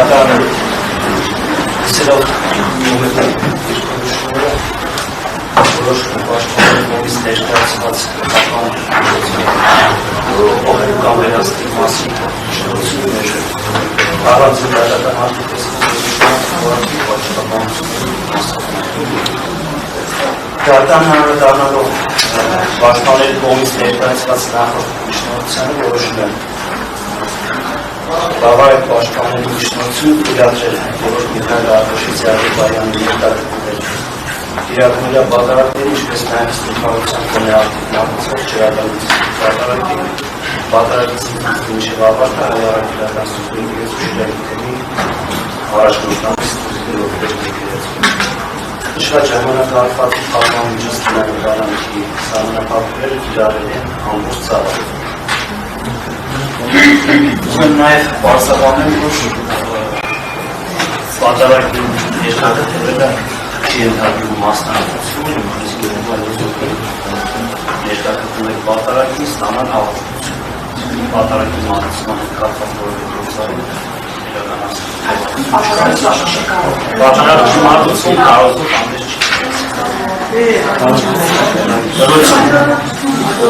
Դատարանը սերով որոշ պաշտպանների կողմից ներկայացված կամ վերահսկի մասին շնորհություններ առանցին դատական Դատարանը դառնալով պաշտպանների կողմից ներկայացված նախորդ շնորհությանը որոշում են Բավարար պաշտպանների շնորհություն իրադրել որոշ միջնակարգաշիցի Ադրբեջանի ներկայացուցիչներ իրականության բادرակների ինչպես նաև ստուգարության կոնեակտիվ նախոցով ջրադալից բادرակի բادرակից ինչի վավարտը հայարակիրական սուպերի գեցուշիլայիքների առաջնորդանից ստուգելով Իշխան ժամանակահատված պատմամիջոցների գարանքի սահմանափակումները կիրառել են ամբողջ ծավալով Ուզում նաև պարզաբանել, որ բادرակի ներկայացվելը չի ընդհանրում մասնագիտություն, իսկ ներկայացնել բادرակի ստանալ հաղորդություն, բادرակի մատուցման հետ կապված որևէ գործարի իրականացնել։ Բادرակի մատուցում կարողություն ամենից չի։